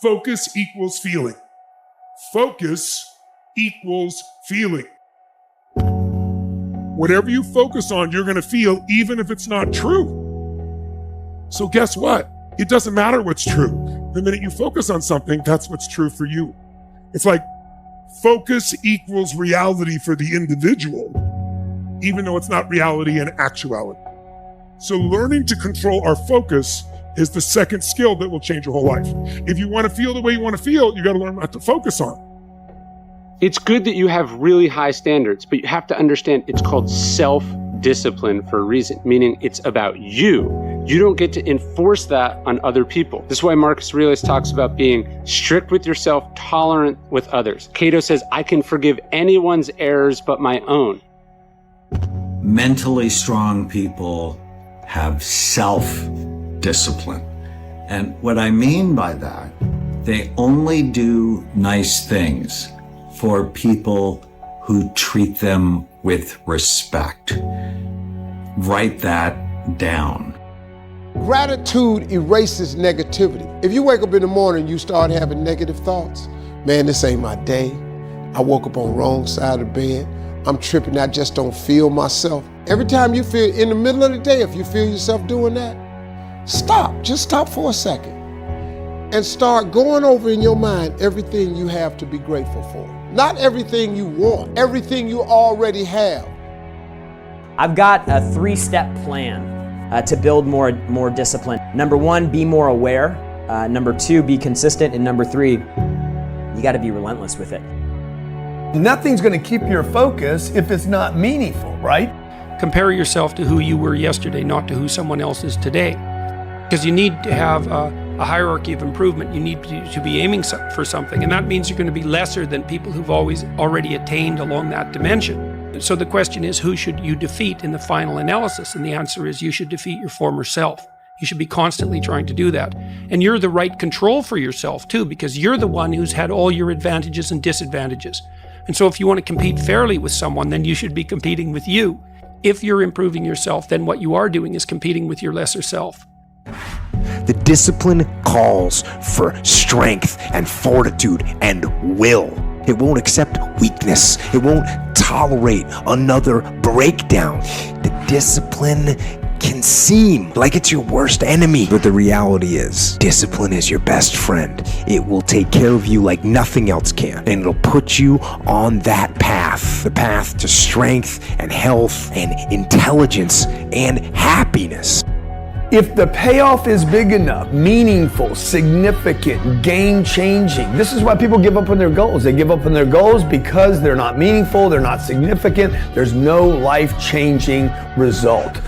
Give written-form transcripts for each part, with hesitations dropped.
Focus equals feeling. Focus equals feeling. Whatever you focus on, you're going to feel, even if it's not true. So guess what? It doesn't matter what's true. The minute you focus on something, that's what's true for you. It's like focus equals reality for the individual, even though it's not reality in actuality. So learning to control our focus is the second skill that will change your whole life. If you want to feel the way you want to feel, you got to learn what to focus on. It's good that you have really high standards, but you have to understand it's called self-discipline for a reason, meaning it's about you. You don't get to enforce that on other people. This is why Marcus Aurelius talks about being strict with yourself, tolerant with others. Cato says, I can forgive anyone's errors but my own. Mentally strong people have self-discipline. And what I mean by that, they only do nice things for people who treat them with respect. Write that down. Gratitude erases negativity. If you wake up in the morning, you start having negative thoughts. Man, this ain't my day. I woke up on the wrong side of the bed. I'm tripping, I just don't feel myself. Every time you feel, in the middle of the day, if you feel yourself doing that, stop, just stop for a second and start going over in your mind everything you have to be grateful for. Not everything you want, everything you already have. I've got a 3-step plan to build more discipline. Number 1, be more aware. Number 2, be consistent. And number 3, you got to be relentless with it. Nothing's going to keep your focus if it's not meaningful, right? Compare yourself to who you were yesterday, not to who someone else is today. Because you need to have a hierarchy of improvement. You need to be aiming for something, and that means you're going to be lesser than people who've already attained along that dimension. So the question is, who should you defeat in the final analysis? And the answer is, you should defeat your former self. You should be constantly trying to do that. And you're the right control for yourself too, because you're the one who's had all your advantages and disadvantages. And so if you want to compete fairly with someone, then you should be competing with you. If you're improving yourself, then what you are doing is competing with your lesser self. The discipline calls for strength and fortitude and will. It won't accept weakness. It won't tolerate another breakdown. The discipline can seem like it's your worst enemy, but the reality is, discipline is your best friend. It will take care of you like nothing else can, and it'll put you on that path, the path to strength and health and intelligence and happiness. If the payoff is big enough, meaningful, significant, game-changing, this is why people give up on their goals. They give up on their goals because they're not meaningful, they're not significant, there's no life-changing result.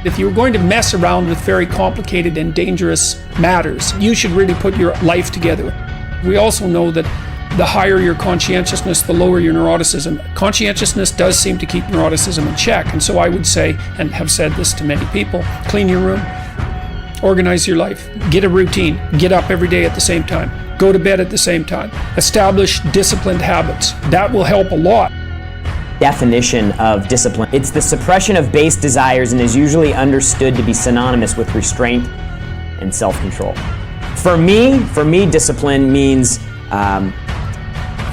If you're going to mess around with very complicated and dangerous matters, you should really put your life together. We also know that the higher your conscientiousness, the lower your neuroticism. Conscientiousness does seem to keep neuroticism in check. And so I would say, and have said this to many people, clean your room, organize your life, get a routine, get up every day at the same time, go to bed at the same time, establish disciplined habits. That will help a lot. Definition of discipline. It's the suppression of base desires and is usually understood to be synonymous with restraint and self-control. For me, discipline means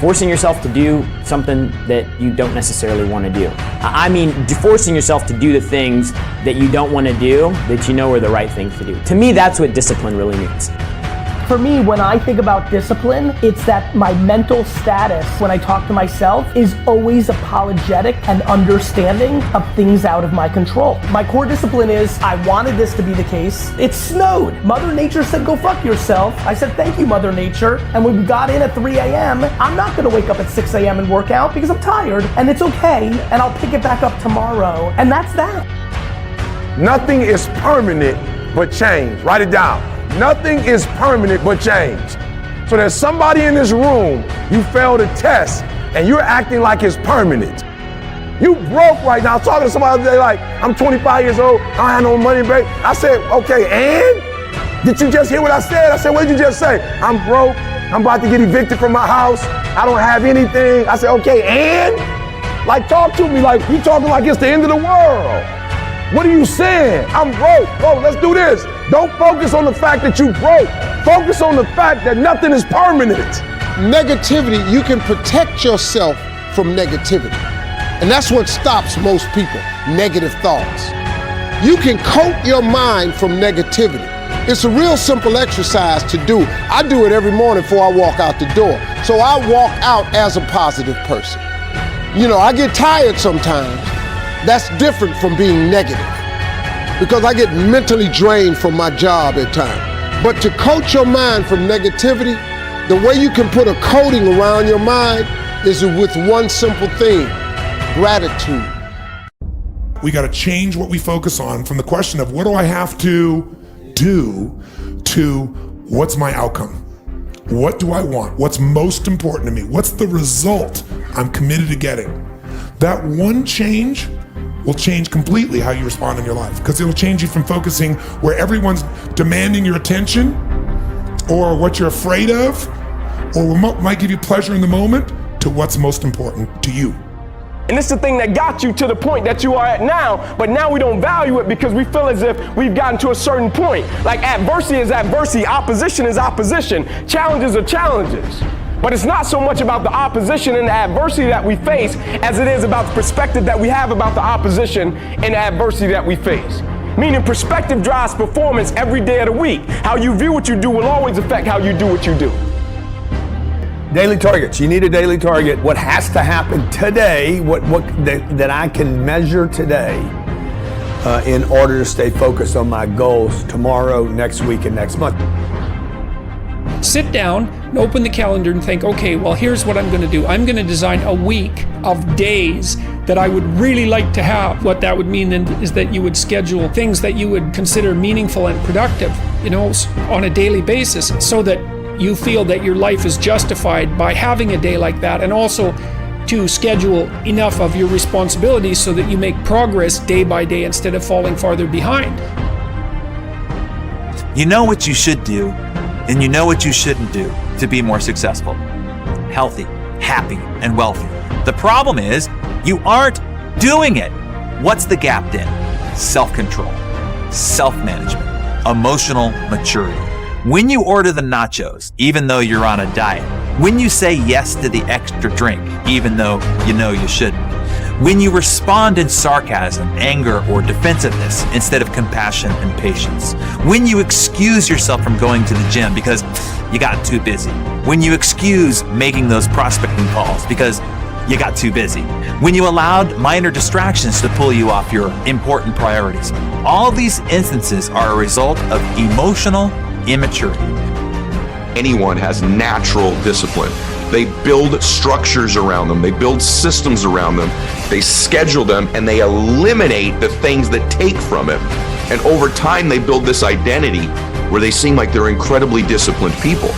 forcing yourself to do something that you don't necessarily want to do. I mean, forcing yourself to do the things that you don't want to do, that you know are the right things to do. To me, that's what discipline really means. For me, when I think about discipline, it's that my mental status when I talk to myself is always apologetic and understanding of things out of my control. My core discipline is, I wanted this to be the case. It snowed. Mother Nature said, go fuck yourself. I said, thank you, Mother Nature. And when we got in at 3 a.m., I'm not gonna wake up at 6 a.m. and work out because I'm tired, and it's okay, and I'll pick it back up tomorrow. And that's that. Nothing is permanent but change. Write it down. Nothing is permanent but change. So there's somebody in this room, you failed a test and you're acting like it's permanent. You broke right now. I was talking to somebody the other day like, I'm 25 years old, I don't have no money, babe. I said, okay, and? Did you just hear what I said? I said, what did you just say? I'm broke, I'm about to get evicted from my house, I don't have anything. I said, okay, and? Like, talk to me like you talking like it's the end of the world. What are you saying? I'm broke. Bro, let's do this. Don't focus on the fact that you broke. Focus on the fact that nothing is permanent. Negativity, you can protect yourself from negativity. And that's what stops most people, negative thoughts. You can coat your mind from negativity. It's a real simple exercise to do. I do it every morning before I walk out the door. So I walk out as a positive person. You know, I get tired sometimes. That's different from being negative because I get mentally drained from my job at times. But to coat your mind from negativity, the way you can put a coating around your mind is with one simple thing, gratitude. We got to change what we focus on from the question of what do I have to do to what's my outcome? What do I want? What's most important to me? What's the result I'm committed to getting? That one change will change completely how you respond in your life because it'll change you from focusing where everyone's demanding your attention or what you're afraid of or what might give you pleasure in the moment to what's most important to you. And it's the thing that got you to the point that you are at now, but now we don't value it because we feel as if we've gotten to a certain point. Like adversity is adversity, opposition is opposition, challenges are challenges. But it's not so much about the opposition and the adversity that we face as it is about the perspective that we have about the opposition and the adversity that we face. Meaning perspective drives performance every day of the week. How you view what you do will always affect how you do what you do. Daily targets. You need a daily target. What has to happen today, that I can measure today in order to stay focused on my goals tomorrow, next week, and next month. Sit down and open the calendar and think, okay, well, here's what I'm going to do. I'm going to design a week of days that I would really like to have. What that would mean then is that you would schedule things that you would consider meaningful and productive, on a daily basis so that you feel that your life is justified by having a day like that, and also to schedule enough of your responsibilities so that you make progress day by day instead of falling farther behind. You know what you should do, and you know what you shouldn't do to be more successful, healthy, happy, and wealthy. The problem is you aren't doing it. What's the gap then? Self-control, self-management, emotional maturity. When you order the nachos, even though you're on a diet, when you say yes to the extra drink, even though you know you shouldn't, when you respond in sarcasm, anger, or defensiveness instead of compassion and patience, when you excuse yourself from going to the gym because you got too busy, when you excuse making those prospecting calls because you got too busy, when you allowed minor distractions to pull you off your important priorities, all these instances are a result of emotional immaturity. Anyone has natural discipline. They build structures around them. They build systems around them. They schedule them and they eliminate the things that take from it. And over time, they build this identity where they seem like they're incredibly disciplined people.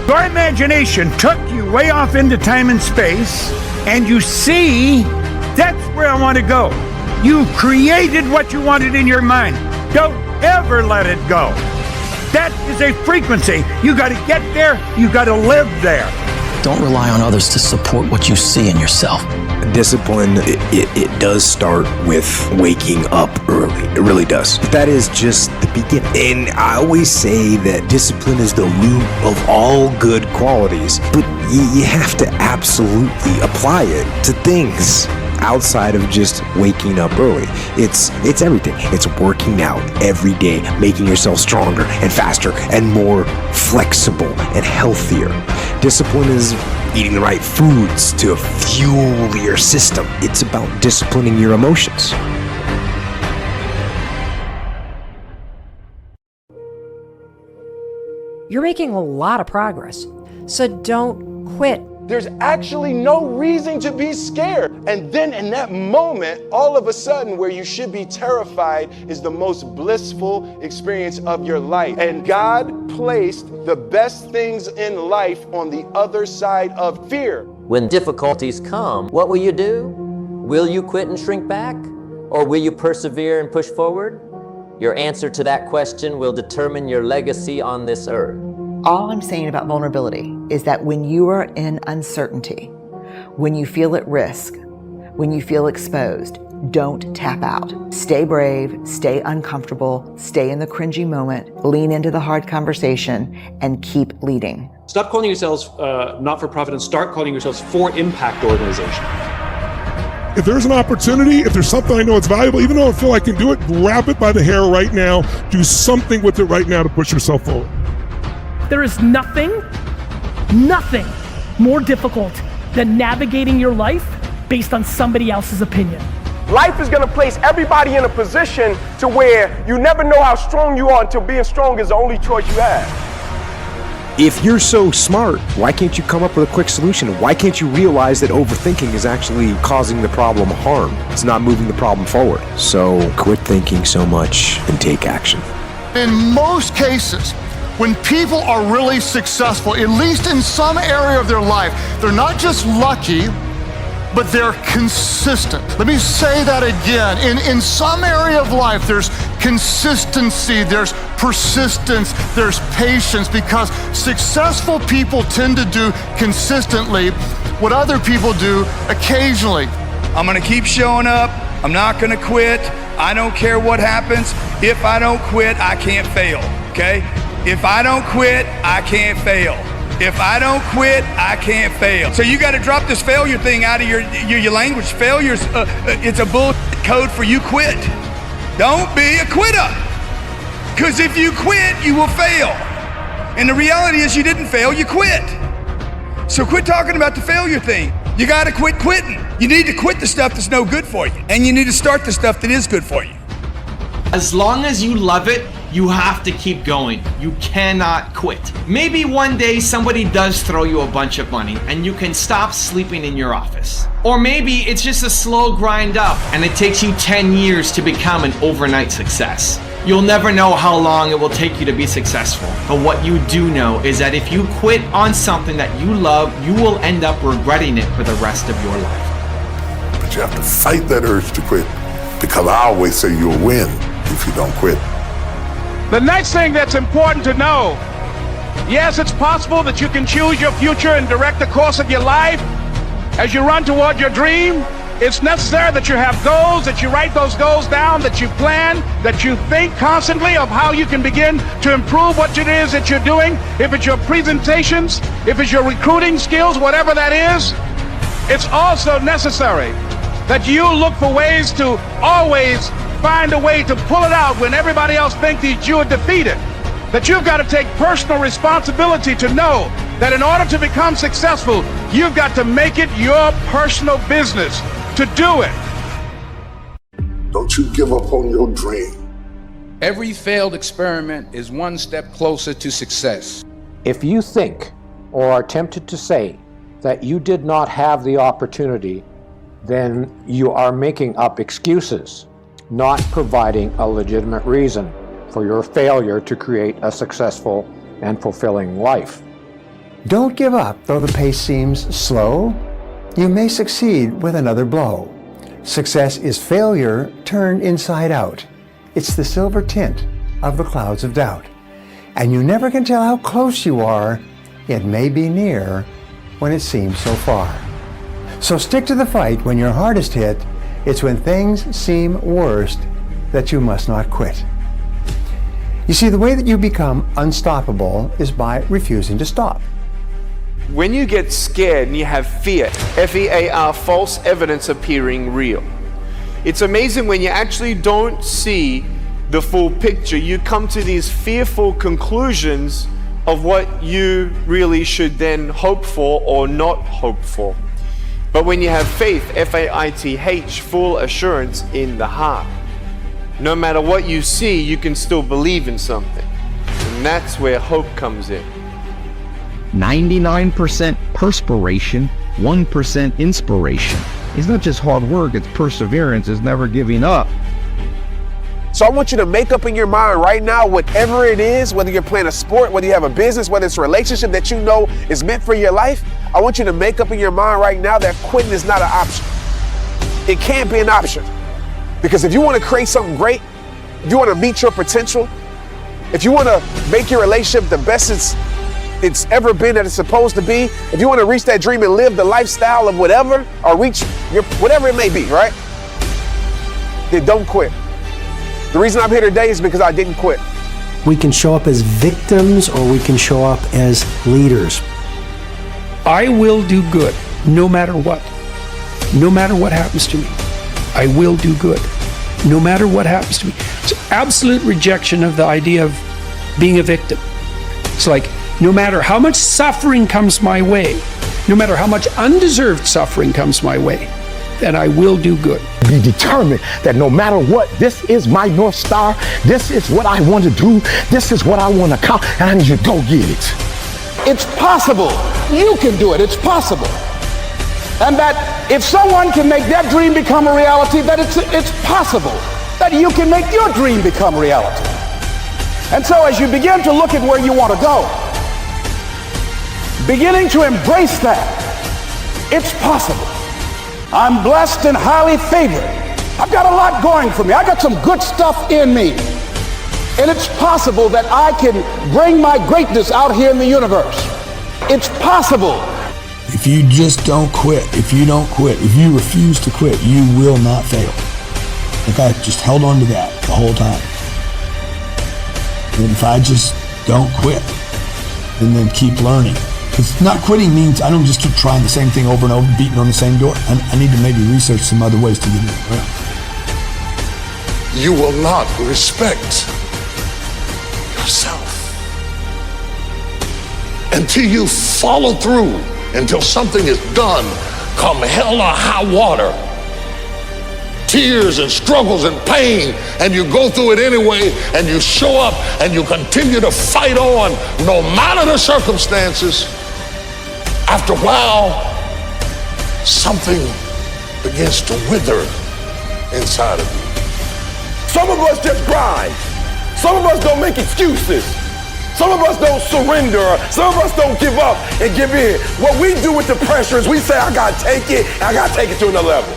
Your imagination took you way off into time and space, and you see, that's where I want to go. You created what you wanted in your mind. Don't ever let it go. That is a frequency. You got to get there. You got to live there. Don't rely on others to support what you see in yourself. Discipline, it does start with waking up early. It really does. But that is just the beginning. And I always say that discipline is the root of all good qualities, but you have to absolutely apply it to things outside of just waking up early. It's everything. It's working out every day, making yourself stronger and faster and more flexible and healthier. Discipline is eating the right foods to fuel your system. It's about disciplining your emotions. You're making a lot of progress, so don't quit. There's actually no reason to be scared. And then in that moment, all of a sudden, where you should be terrified is the most blissful experience of your life. And God placed the best things in life on the other side of fear. When difficulties come, what will you do? Will you quit and shrink back? Or will you persevere and push forward? Your answer to that question will determine your legacy on this earth. All I'm saying about vulnerability is that when you are in uncertainty, when you feel at risk, when you feel exposed, don't tap out. Stay brave, stay uncomfortable, stay in the cringy moment, lean into the hard conversation, and keep leading. Stop calling yourselves not-for-profit and start calling yourselves for-impact organization. If there's an opportunity, if there's something I know it's valuable, even though I feel I can do it, grab it by the hair right now. Do something with it right now to push yourself forward. There is nothing more difficult than navigating your life based on somebody else's opinion. Life is going to place everybody in a position to where you never know how strong you are until being strong is the only choice you have. If you're so smart, why can't you come up with a quick solution? Why can't you realize that overthinking is actually causing the problem harm? It's not moving the problem forward. So quit thinking so much and take action. In most cases, when people are really successful, at least in some area of their life, they're not just lucky, but they're consistent. Let me say that again. In some area of life, there's consistency, there's persistence, there's patience, because successful people tend to do consistently what other people do occasionally. I'm gonna keep showing up. I'm not gonna quit. I don't care what happens. If I don't quit, I can't fail, okay? If I don't quit, I can't fail. If I don't quit, I can't fail. So you got to drop this failure thing out of your language. Failure's it's a bull code for you quit. Don't be a quitter. Because if you quit, you will fail. And the reality is you didn't fail, you quit. So quit talking about the failure thing. You got to quit quitting. You need to quit the stuff that's no good for you. And you need to start the stuff that is good for you. As long as you love it, you have to keep going. You cannot quit. Maybe one day somebody does throw you a bunch of money and you can stop sleeping in your office. Or maybe it's just a slow grind up and it takes you 10 years to become an overnight success. You'll never know how long it will take you to be successful. But what you do know is that if you quit on something that you love, you will end up regretting it for the rest of your life. But you have to fight that urge to quit, because I always say you'll win if you don't quit. The next thing that's important to know, yes, it's possible that you can choose your future and direct the course of your life as you run toward your dream. It's necessary that you have goals, that you write those goals down, that you plan, that you think constantly of how you can begin to improve what it is that you're doing. If it's your presentations, if it's your recruiting skills, whatever that is, it's also necessary that you look for ways to always find a way to pull it out when everybody else thinks that you are defeated. That you've got to take personal responsibility to know that in order to become successful, you've got to make it your personal business to do it. Don't you give up on your dream. Every failed experiment is one step closer to success. If you think or are tempted to say that you did not have the opportunity, then you are making up excuses, not providing a legitimate reason for your failure to create a successful and fulfilling life. Don't give up though the pace seems slow. You may succeed with another blow. Success is failure turned inside out. It's the silver tint of the clouds of doubt. And you never can tell how close you are. It may be near when it seems so far. So stick to the fight when your heart is hit. It's when things seem worst that you must not quit. You see, the way that you become unstoppable is by refusing to stop. When you get scared and you have fear, F-E-A-R, false evidence appearing real. It's amazing when you actually don't see the full picture. You come to these fearful conclusions of what you really should then hope for or not hope for. But when you have faith, F-A-I-T-H, full assurance in the heart, no matter what you see, you can still believe in something. And that's where hope comes in. 99% perspiration, 1% inspiration. It's not just hard work, it's perseverance, it's never giving up. So I want you to make up in your mind right now, whatever it is, whether you're playing a sport, whether you have a business, whether it's a relationship that you know is meant for your life, I want you to make up in your mind right now that quitting is not an option. It can't be an option. Because if you want to create something great, if you want to meet your potential, if you want to make your relationship the best it's ever been that it's supposed to be, if you want to reach that dream and live the lifestyle of whatever, or reach your whatever it may be, right? then don't quit. The reason I'm here today is because I didn't quit. We can show up as victims or we can show up as leaders. I will do good no matter what. No matter what happens to me, I will do good no matter what happens to me. It's absolute rejection of the idea of being a victim. It's like, no matter how much suffering comes my way, no matter how much undeserved suffering comes my way, then I will do good. Be determined that no matter what, this is my North Star, this is what I want to do, this is what I want to accomplish, and I need you to go get it. It's possible. You can do it. It's possible. And that if someone can make their dream become a reality, that it's possible that you can make your dream become reality. And so as you begin to look at where you want to go, beginning to embrace that, it's possible. I'm blessed and highly favored. I've got a lot going for me. I got some good stuff in me. And it's possible that I can bring my greatness out here in the universe. It's possible. If you just don't quit, if you don't quit, if you refuse to quit, you will not fail. Like I just held on to that the whole time. And if I just don't quit and then keep learning, because not quitting means I don't just keep trying the same thing over and over, beating on the same door. I need to maybe research some other ways to get it around. You will not respect yourself until you follow through, until something is done, come hell or high water. Tears and struggles and pain, and you go through it anyway, and you show up and you continue to fight on no matter the circumstances. After a while, something begins to wither inside of you. Some of us just grind. Some of us don't make excuses. Some of us don't surrender. Some of us don't give up and give in. What we do with the pressure is we say, I gotta take it, and I gotta take it to another level.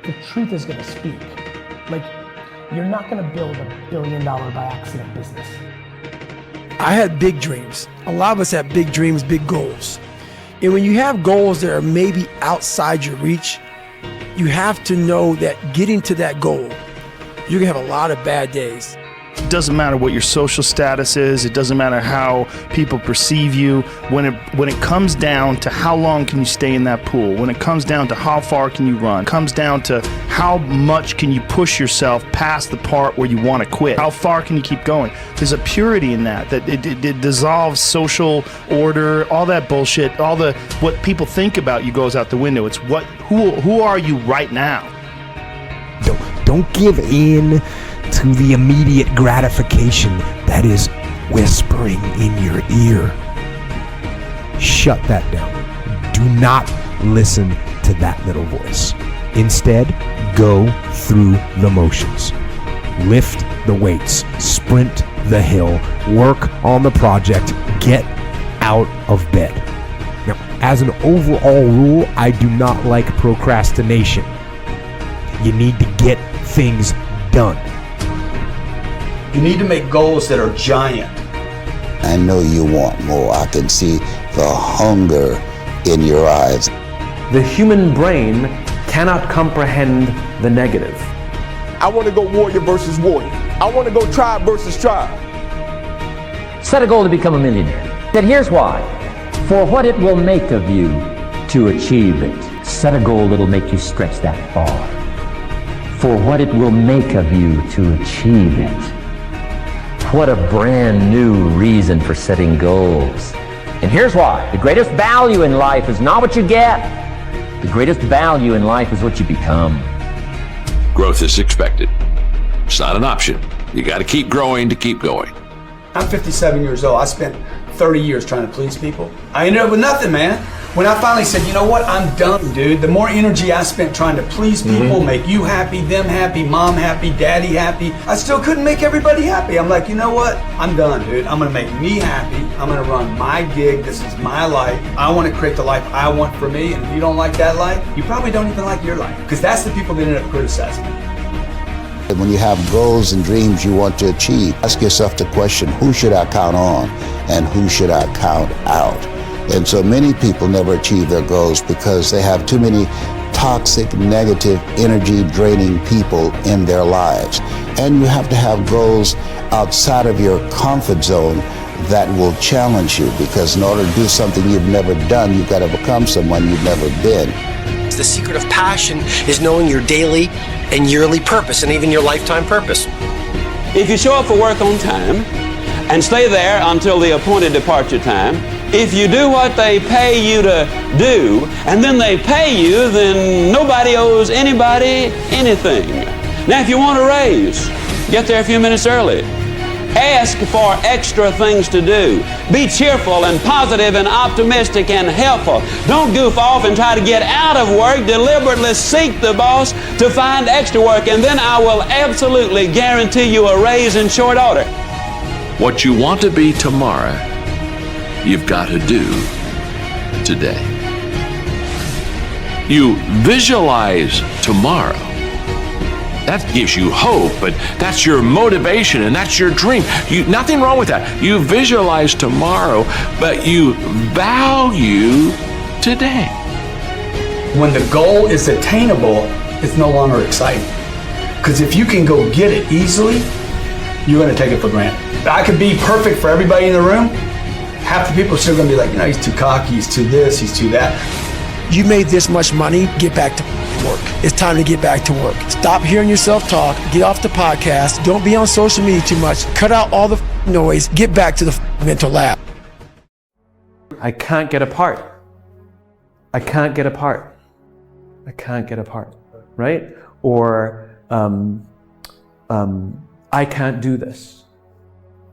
The truth is gonna speak. Like, you're not gonna build $1 billion by accident business. I had big dreams. A lot of us have big dreams, big goals. And when you have goals that are maybe outside your reach, you have to know that getting to that goal, you're gonna have a lot of bad days. It doesn't matter what your social status is. It doesn't matter how people perceive you. When it comes down to how long can you stay in that pool, when it comes down to how far can you run, it comes down to how much can you push yourself past the part where you want to quit. How far can you keep going? There's a purity in that it dissolves social order, all that bullshit, all the what people think about you goes out the window. It's who are you right now? Don't give in to the immediate gratification that is whispering in your ear. Shut that down. Do not listen to that little voice. Instead, go through the motions. Lift the weights, sprint the hill, work on the project, get out of bed. Now, as an overall rule, I do not like procrastination. You need to get things done. You need to make goals that are giant. I know you want more. I can see the hunger in your eyes. The human brain cannot comprehend the negative. I want to go warrior versus warrior. I want to go tribe versus tribe. Set a goal to become a millionaire. Then here's why. For what it will make of you to achieve it. Set a goal that'll make you stretch that far. For what it will make of you to achieve it. What a brand new reason for setting goals. And here's why. The greatest value in life is not what you get. The greatest value in life is what you become. Growth is expected. It's not an option. You got to keep growing to keep going. I'm 57 years old. I spent 30 years trying to please people. I ended up with nothing, man. When I finally said, you know what, I'm done, dude. The more energy I spent trying to please people, make you happy, them happy, mom happy, daddy happy, I still couldn't make everybody happy. I'm like, you know what? I'm done, dude. I'm gonna make me happy. I'm gonna run my gig. This is my life. I wanna create the life I want for me. And if you don't like that life, you probably don't even like your life. Because that's the people that end up criticizing you. When you have goals and dreams you want to achieve, ask yourself the question, who should I count on and who should I count out? And so many people never achieve their goals because they have too many toxic, negative, energy draining people in their lives. And you have to have goals outside of your comfort zone that will challenge you, because in order to do something you've never done, you've got to become someone you've never been. The secret of passion is knowing your daily and yearly purpose, and even your lifetime purpose. If you show up for work on time and stay there until the appointed departure time, if you do what they pay you to do, and then they pay you, then nobody owes anybody anything. Now, if you want a raise, get there a few minutes early. Ask for extra things to do. Be cheerful and positive and optimistic and helpful. Don't goof off and try to get out of work. Deliberately seek the boss to find extra work, and then I will absolutely guarantee you a raise in short order. What you want to be tomorrow, you've got to do today. You visualize tomorrow. That gives you hope, but that's your motivation and that's your dream. Nothing wrong with that. You visualize tomorrow, but you value today. When the goal is attainable, it's no longer exciting. Because if you can go get it easily, you're going to take it for granted. I could be perfect for everybody in the room. Half the people are still going to be like, he's too cocky, he's too this, he's too that. You made this much money, get back to work. It's time to get back to work. Stop hearing yourself talk, get off the podcast, don't be on social media too much, cut out all the noise, get back to the mental lab. I can't get apart. I can't get apart. I can't get apart, right? Or I can't do this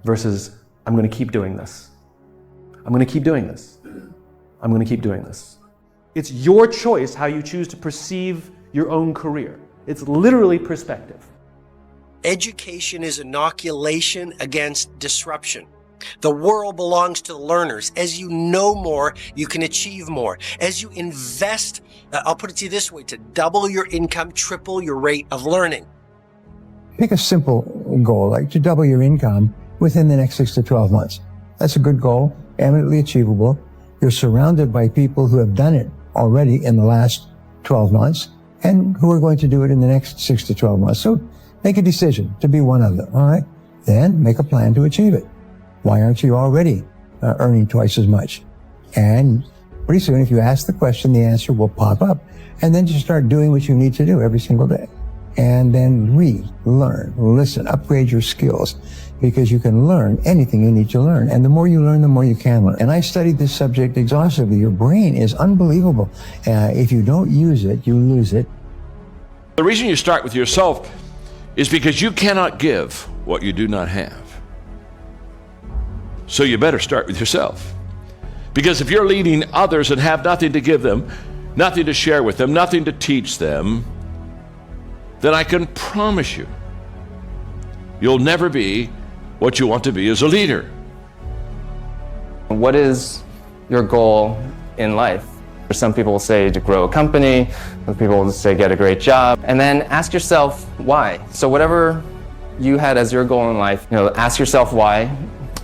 versus I'm going to keep doing this. I'm going to keep doing this. I'm going to keep doing this. It's your choice how you choose to perceive your own career. It's literally perspective. Education is inoculation against disruption. The world belongs to the learners. As you know more, you can achieve more. As you invest, I'll put it to you this way, to double your income, triple your rate of learning. Pick a simple goal, like to double your income within the next 6 to 12 months. That's a good goal, eminently achievable. You're surrounded by people who have done it already in the last 12 months and who are going to do it in the next 6 to 12 months. So make a decision to be one of them, all right? Then make a plan to achieve it. Why aren't you already earning twice as much? And pretty soon, if you ask the question, the answer will pop up. And then just start doing what you need to do every single day. And then read, learn, listen, upgrade your skills, because you can learn anything you need to learn. And the more you learn, the more you can learn. And I studied this subject exhaustively. Your brain is unbelievable. If you don't use it, you lose it. The reason you start with yourself is because you cannot give what you do not have. So you better start with yourself. Because if you're leading others and have nothing to give them, nothing to share with them, nothing to teach them, then I can promise you, you'll never be what you want to be as a leader. What is your goal in life? Some people will say to grow a company, some people will say get a great job, and then ask yourself why. So whatever you had as your goal in life, ask yourself why,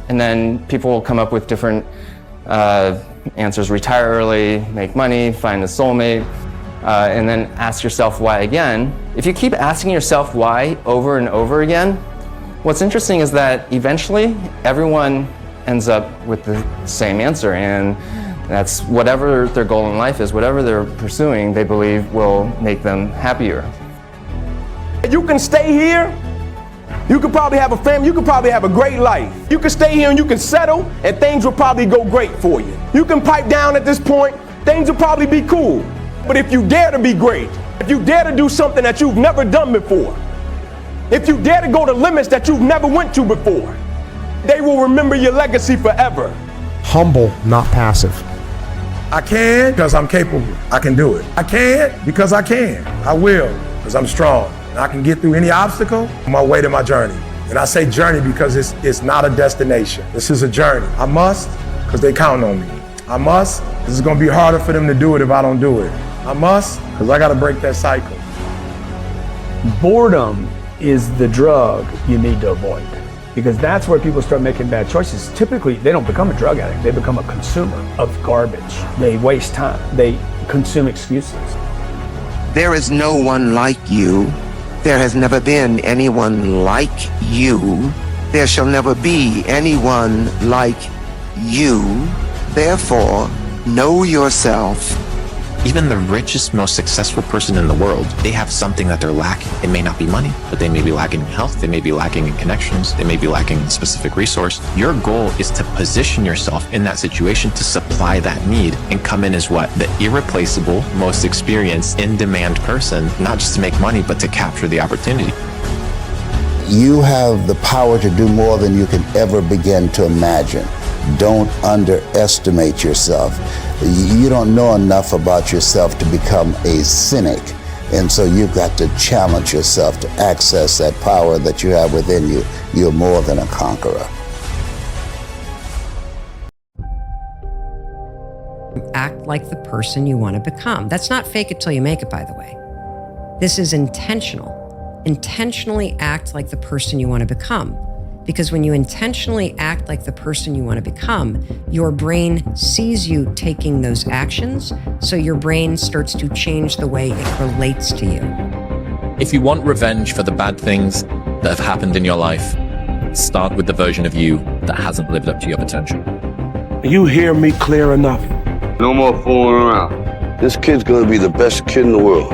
and then people will come up with different answers: retire early, make money, find a soulmate, and then ask yourself why again. If you keep asking yourself why over and over again, what's interesting is that eventually everyone ends up with the same answer, and that's whatever their goal in life is, whatever they're pursuing, they believe will make them happier. You can stay here, you could probably have a family, you could probably have a great life. You can stay here and you can settle, and things will probably go great for you. You can pipe down at this point, things will probably be cool. But if you dare to be great, if you dare to do something that you've never done before, if you dare to go to limits that you've never went to before, they will remember your legacy forever. Humble, not passive. I can because I'm capable. I can do it. I can because I can. I will because I'm strong. And I can get through any obstacle on my way to my journey. And I say journey because it's not a destination. This is a journey. I must because they count on me. I must. This is going to be harder for them to do it if I don't do it. I must because I got to break that cycle. Boredom is the drug you need to avoid, because that's where people start making bad choices. Typically, they don't become a drug addict, they become a consumer of garbage. They waste time, they consume excuses. There is no one like you. There has never been anyone like you. There shall never be anyone like you. Therefore, know yourself. Even the richest, most successful person in the world, they have something that they're lacking. It may not be money, but they may be lacking in health. They may be lacking in connections. They may be lacking in a specific resource. Your goal is to position yourself in that situation to supply that need and come in as what? The irreplaceable, most experienced, in-demand person, not just to make money, but to capture the opportunity. You have the power to do more than you can ever begin to imagine. Don't underestimate yourself. You don't know enough about yourself to become a cynic. And so you've got to challenge yourself to access that power that you have within you. You're more than a conqueror. Act like the person you want to become. That's not fake it till you make it, by the way. This is intentional. Intentionally act like the person you want to become. Because when you intentionally act like the person you want to become, your brain sees you taking those actions, so your brain starts to change the way it relates to you. If you want revenge for the bad things that have happened in your life, start with the version of you that hasn't lived up to your potential. You hear me clear enough? No more fooling around. This kid's gonna be the best kid in the world.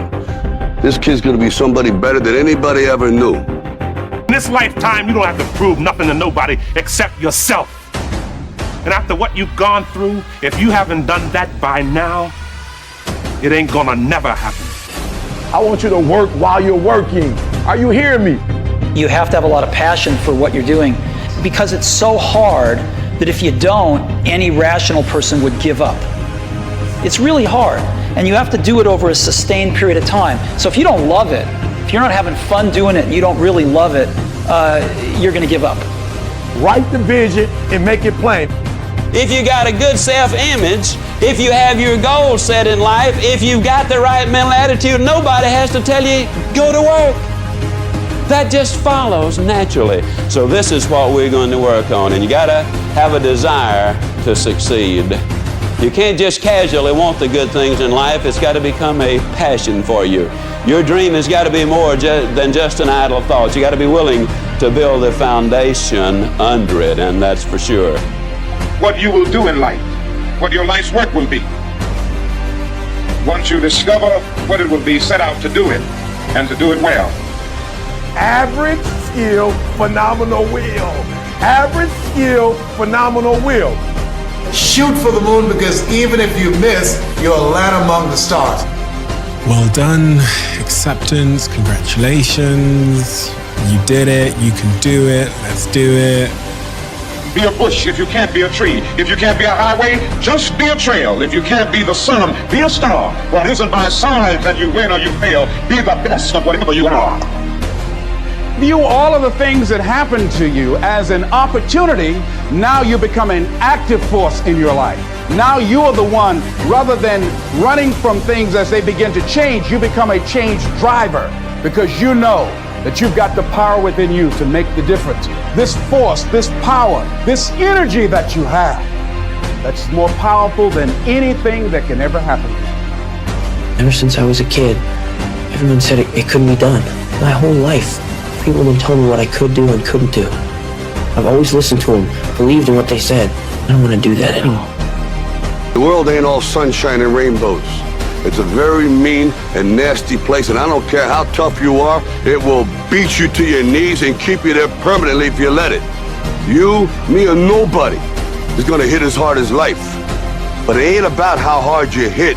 This kid's gonna be somebody better than anybody ever knew. In this lifetime, you don't have to prove nothing to nobody except yourself. And after what you've gone through, if you haven't done that by now, it ain't gonna never happen. I want you to work while you're working. Are you hearing me? You have to have a lot of passion for what you're doing because it's so hard that if you don't, any rational person would give up. It's really hard, and you have to do it over a sustained period of time. So if you don't love it, if you're not having fun doing it and you don't really love it, you're gonna give up. Write the vision and make it plain. If you got a good self-image, if you have your goals set in life, if you've got the right mental attitude, nobody has to tell you, go to work. That just follows naturally. So this is what we're going to work on, and you gotta have a desire to succeed. You can't just casually want the good things in life. It's got to become a passion for you. Your dream has got to be more than just an idle thought. You got to be willing to build a foundation under it, and that's for sure. What you will do in life, what your life's work will be. Once you discover what it will be, set out to do it, and to do it well. Average skill, phenomenal will. Average skill, phenomenal will. Shoot for the moon, because even if you miss, you'll land among the stars. Well done, acceptance, congratulations. You did it, you can do it, let's do it. Be a bush if you can't be a tree. If you can't be a highway, just be a trail. If you can't be the sun, be a star. Well, it isn't by signs that you win or you fail. Be the best of whatever you are. View all of the things that happen to you as an opportunity. Now you become an active force in your life. Now you are the one, rather than running from things as they begin to change, you become a change driver, because you know that you've got the power within you to make the difference. This force, this power, this energy that you have, that's more powerful than anything that can ever happen to you. Ever since I was a kid, everyone said it couldn't be done. My whole life, people would tell me what I could do and couldn't do. I've always listened to them, believed in what they said. I don't want to do that anymore. The world ain't all sunshine and rainbows. It's a very mean and nasty place, and I don't care how tough you are, it will beat you to your knees and keep you there permanently if you let it. You, me, or nobody is gonna hit as hard as life. But it ain't about how hard you hit.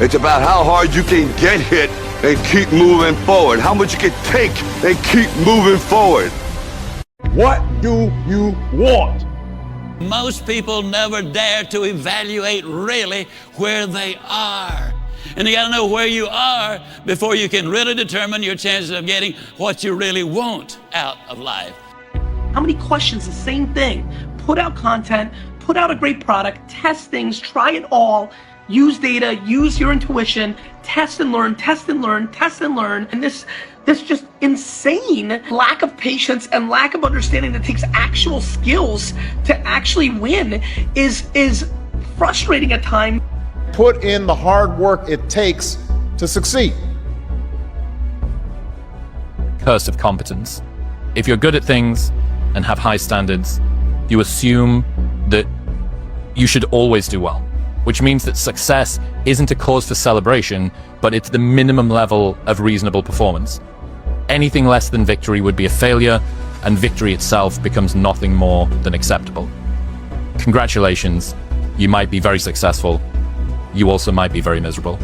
It's about how hard you can get hit and keep moving forward. How much you can take and keep moving forward. What do you want? Most people never dare to evaluate really where they are. And you gotta know where you are before you can really determine your chances of getting what you really want out of life. How many questions? The same thing. Put out content, put out a great product, test things, try it all, use data, use your intuition, test and learn, test and learn, test and learn. And this just insane lack of patience and lack of understanding that takes actual skills to actually win is frustrating at times. Put in the hard work it takes to succeed. curse of competence. If you're good at things and have high standards, you assume that you should always do well, which means that success isn't a cause for celebration, but it's the minimum level of reasonable performance. Anything less than victory would be a failure, and victory itself becomes nothing more than acceptable. Congratulations, you might be very successful. You also might be very miserable.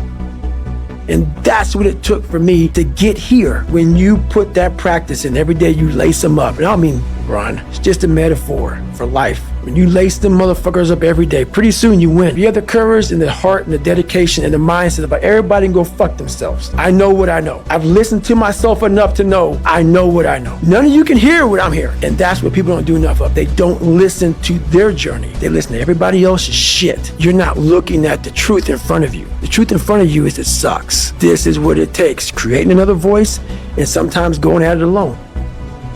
And that's what it took for me to get here. When you put that practice in, every day you lace them up. And I don't mean, Ron, it's just a metaphor for life. When you lace them motherfuckers up every day, pretty soon you win. You have the courage and the heart and the dedication and the mindset about everybody can go fuck themselves. I know what I know. I've listened to myself enough to know I know what I know. None of you can hear what I'm hearing. And that's what people don't do enough of. They don't listen to their journey. They listen to everybody else's shit. You're not looking at the truth in front of you. The truth in front of you is it sucks. This is what it takes. Creating another voice and sometimes going at it alone.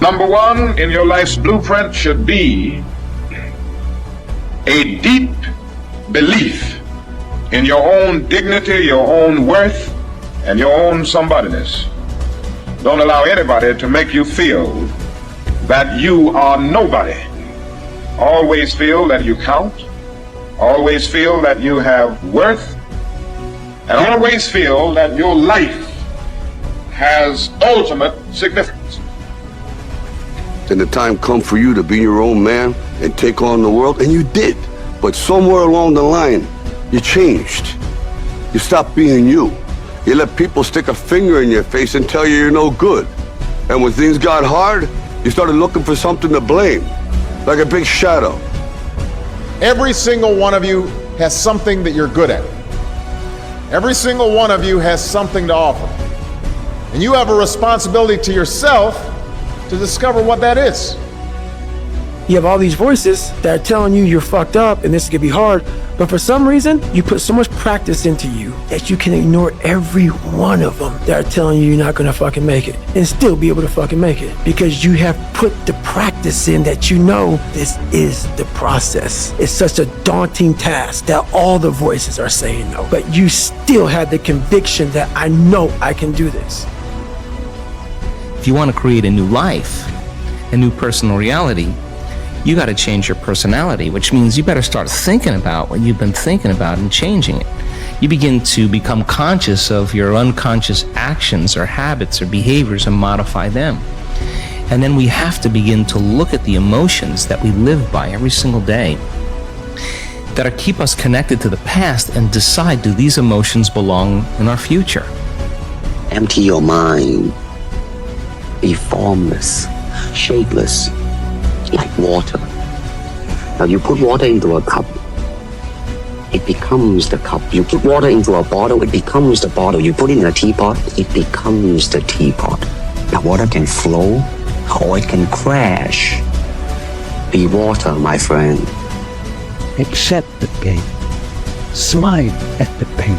Number one in your life's blueprint should be a deep belief in your own dignity, your own worth, and your own somebodyness. Don't allow anybody to make you feel that you are nobody. Always feel that you count. Always feel that you have worth. And always feel that your life has ultimate significance. Then the time come for you to be your own man and take on the world, and you did. But somewhere along the line, you changed. You stopped being you. You let people stick a finger in your face and tell you you're no good. And when things got hard, you started looking for something to blame, like a big shadow. Every single one of you has something that you're good at. Every single one of you has something to offer. And you have a responsibility to yourself to discover what that is. You have all these voices that are telling you you're fucked up and this could be hard, but for some reason, you put so much practice into you that you can ignore every one of them that are telling you you're not gonna fucking make it and still be able to fucking make it because you have put the practice in that you know this is the process. It's such a daunting task that all the voices are saying no, but you still have the conviction that I know I can do this. If you want to create a new life, a new personal reality, you got to change your personality, which means you better start thinking about what you've been thinking about and changing it. You begin to become conscious of your unconscious actions or habits or behaviors and modify them. And then we have to begin to look at the emotions that we live by every single day that are keep us connected to the past and decide, do these emotions belong in our future? Empty your mind. Be formless, shapeless, like water. Now you put water into a cup, it becomes the cup. You put water into a bottle, it becomes the bottle. You put it in a teapot, it becomes the teapot. Now water can flow or it can crash. Be water, my friend. Accept the pain. Smile at the pain.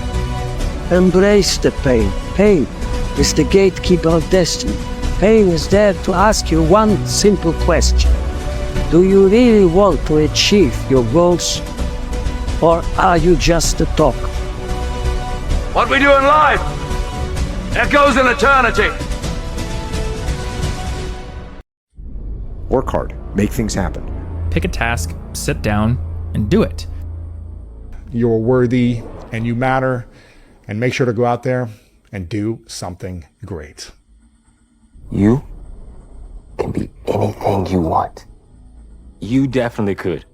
Embrace the pain. Pain is the gatekeeper of destiny. Pain is there to ask you one simple question. Do you really want to achieve your goals? Or are you just a talk? What we do in life echoes in eternity. Work hard. Make things happen. Pick a task, sit down, and do it. You're worthy and you matter, and make sure to go out there and do something great. You can be anything you want. You definitely could.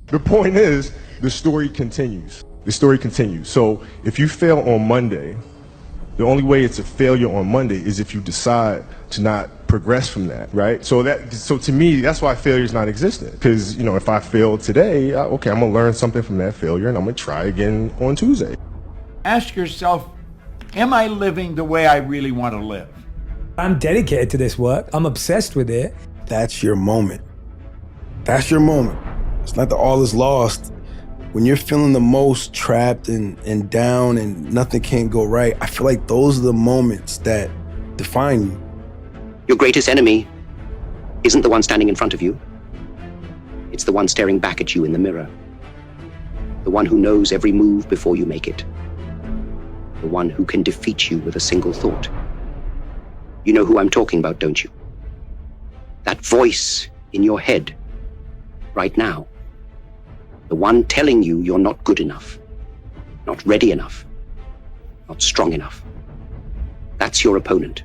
The point is, the story continues. The story continues. So if you fail on Monday, the only way it's a failure on Monday is if you decide to not progress from that, right? So to me, that's why failure is not existent. Because, you know, if I fail today, okay, I'm gonna learn something from that failure and I'm gonna try again on Tuesday. Ask yourself, am I living the way I really want to live? I'm dedicated to this work. I'm obsessed with it. That's your moment. That's your moment. It's not that all is lost. When you're feeling the most trapped and down and nothing can go right, I feel like those are the moments that define you. Your greatest enemy isn't the one standing in front of you. It's the one staring back at you in the mirror. The one who knows every move before you make it. The one who can defeat you with a single thought. You know who I'm talking about, don't you? That voice in your head, right now. The one telling you you're not good enough, not ready enough, not strong enough. That's your opponent.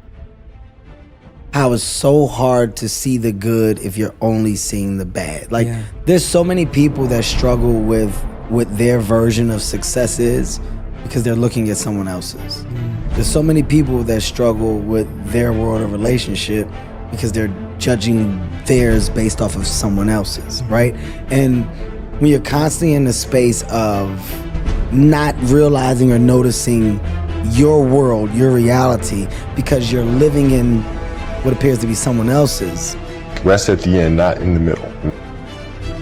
How it's so hard to see the good if you're only seeing the bad. Like, there's so many people that struggle with what their version of success is because they're looking at someone else's. There's so many people that struggle with their world of relationship because they're judging theirs based off of someone else's, right? And when you're constantly in the space of not realizing or noticing your world, your reality, because you're living in what appears to be someone else's. Rest at the end, not in the middle.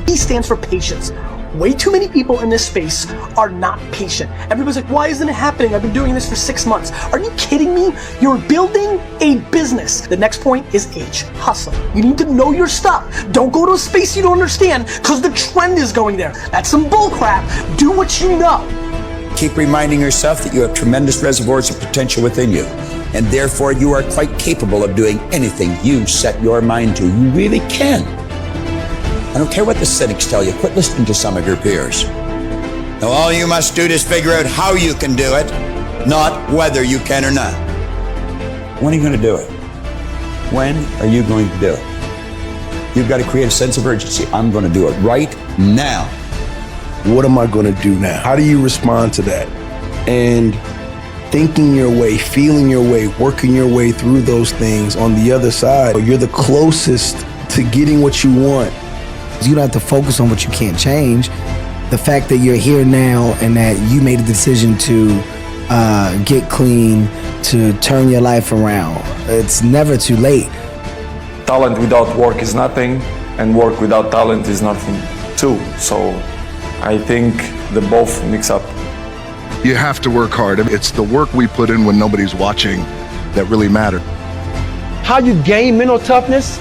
P stands for patience. Way too many people in this space are not patient. Everybody's like, why isn't it happening? I've been doing this for 6 months. Are you kidding me? You're building a business. The next point is H, hustle. You need to know your stuff. Don't go to a space you don't understand because the trend is going there. That's some bull crap. Do what you know. Keep reminding yourself that you have tremendous reservoirs of potential within you, and therefore you are quite capable of doing anything you set your mind to. You really can. I don't care what the cynics tell you. Quit listening to some of your peers. Now all you must do is figure out how you can do it, not whether you can or not. When are you going to do it? When are you going to do it? You've got to create a sense of urgency. I'm going to do it right now. What am I going to do now? How do you respond to that? And thinking your way, feeling your way, working your way through those things on the other side, you're the closest to getting what you want. You don't have to focus on what you can't change. The fact that you're here now and that you made a decision to get clean, to turn your life around, it's never too late. Talent without work is nothing, and work without talent is nothing too. So I think the both mix up. You have to work hard. It's the work we put in when nobody's watching that really matters. How you gain mental toughness,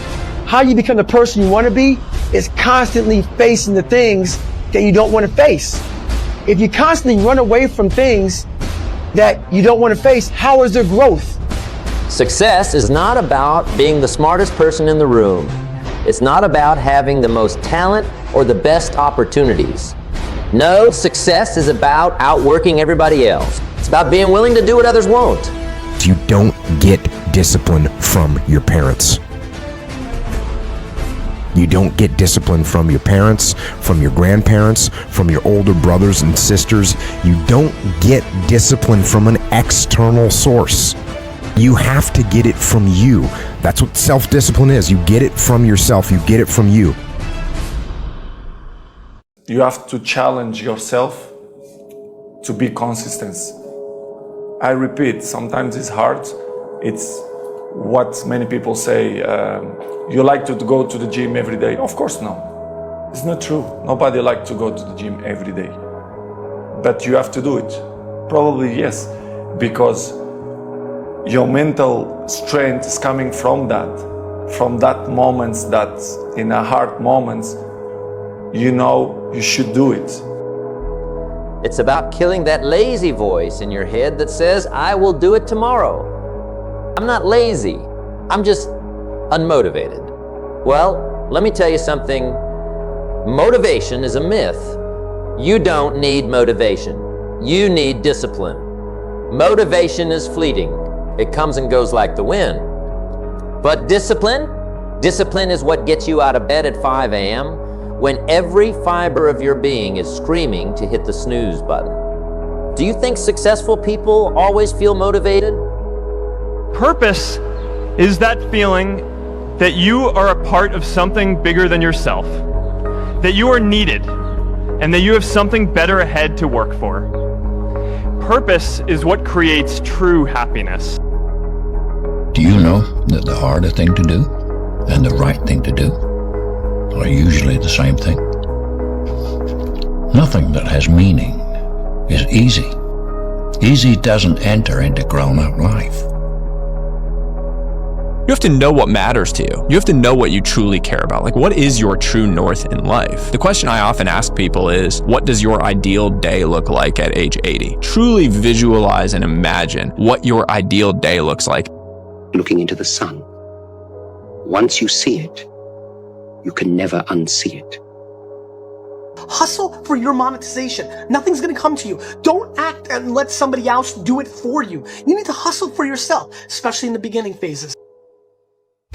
how you become the person you want to be, is constantly facing the things that you don't want to face. If you constantly run away from things that you don't want to face, how is there growth? Success is not about being the smartest person in the room. It's not about having the most talent or the best opportunities. No, success is about outworking everybody else. It's about being willing to do what others won't. You don't get discipline from your parents. You don't get discipline from your parents, from your grandparents, from your older brothers and sisters. You don't get discipline from an external source. You have to get it from you. That's what self-discipline is. You get it from yourself. You get it from you. You have to challenge yourself to be consistent. I repeat, sometimes it's hard. It's what many people say, you like to go to the gym every day. Of course no. It's not true. Nobody likes to go to the gym every day. But you have to do it. Probably yes, because your mental strength is coming from that moments that in a hard moments, you know you should do it. It's about killing that lazy voice in your head that says, I will do it tomorrow. I'm not lazy, I'm just unmotivated. Well, let me tell you something. Motivation is a myth. You don't need motivation. You need discipline. Motivation is fleeting. It comes and goes like the wind. But discipline is what gets you out of bed at 5 a.m. when every fiber of your being is screaming to hit the snooze button. Do you think successful people always feel motivated? Purpose is that feeling that you are a part of something bigger than yourself, that you are needed, and that you have something better ahead to work for. Purpose is what creates true happiness. Do you know that the harder thing to do and the right thing to do are usually the same thing? Nothing that has meaning is easy. Easy doesn't enter into grown-up life. You have to know what matters to you. You have to know what you truly care about. Like, what is your true north in life? The question I often ask people is, what does your ideal day look like at age 80? Truly visualize and imagine what your ideal day looks like. looking into the sun. Once you see it, you can never unsee it. Hustle for your monetization. Nothing's gonna come to you. Don't act and let somebody else do it for you. You need to hustle for yourself, especially in the beginning phases.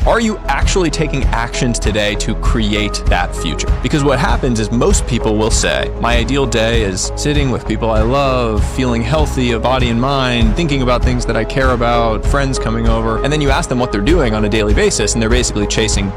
Are you actually taking actions today to create that future? Because what happens is most people will say, my ideal day is sitting with people I love, feeling healthy of body and mind, thinking about things that I care about, friends coming over. And then you ask them what they're doing on a daily basis, and they're basically chasing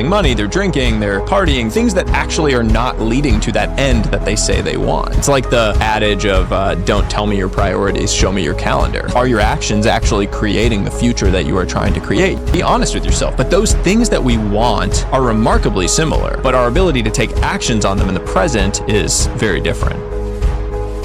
money, they're drinking, they're partying, things that actually are not leading to that end that they say they want. It's like the adage of don't tell me your priorities, show me your calendar. Are your actions actually creating the future that you are trying to create? Be honest with yourself. But those things that we want are remarkably similar, but our ability to take actions on them in the present is very different.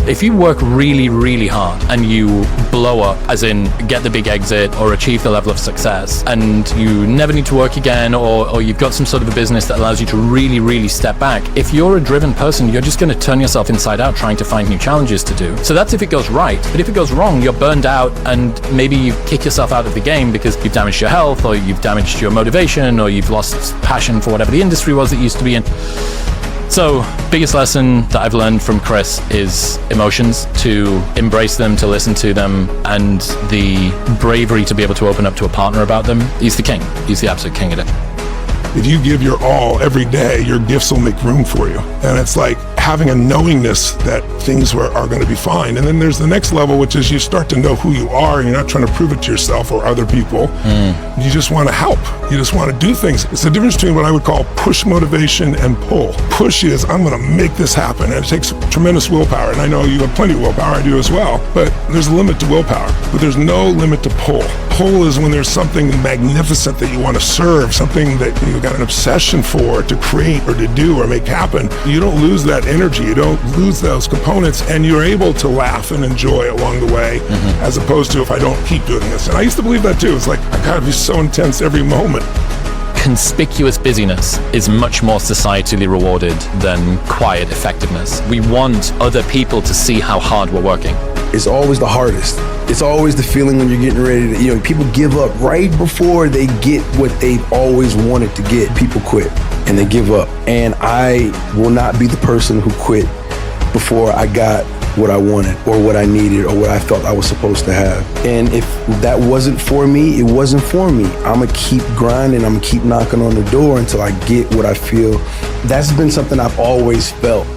If you work really, really hard and you blow up, as in get the big exit or achieve the level of success, and you never need to work again, or you've got some sort of a business that allows you to really, really step back, if you're a driven person, you're just going to turn yourself inside out trying to find new challenges to do. So that's if it goes right. But if it goes wrong, you're burned out and maybe you kick yourself out of the game because you've damaged your health, or you've damaged your motivation, or you've lost passion for whatever the industry was that you used to be in. So, biggest lesson that I've learned from Chris is emotions, to embrace them, to listen to them, and the bravery to be able to open up to a partner about them. He's the king. He's the absolute king of it. If you give your all every day, your gifts will make room for you. And it's like having a knowingness that things are going to be fine. And then there's the next level, which is you start to know who you are, and you're not trying to prove it to yourself or other people. You just want to help. You just want to do things. It's the difference between what I would call push motivation and pull. Push is, I'm going to make this happen. And it takes tremendous willpower. And I know you have plenty of willpower, I do as well. But there's a limit to willpower. But there's no limit to pull. Pull is when there's something magnificent that you want to serve, something that you've got an obsession for, to create or to do or make happen. You don't lose that energy. You don't lose those components, and you're able to laugh and enjoy along the way, as opposed to if I don't keep doing this. And I used to believe that too. It's like, I gotta be so intense every moment. Conspicuous busyness is much more societally rewarded than quiet effectiveness. We want other people to see how hard we're working. It's always the hardest. It's always the feeling when you're getting ready to, people give up right before they get what they've always wanted to get. People quit and they give up. And I will not be the person who quit before I got what I wanted or what I needed or what I felt I was supposed to have. And if that wasn't for me, it wasn't for me. I'm gonna keep grinding, I'm gonna keep knocking on the door until I get what I feel. That's been something I've always felt.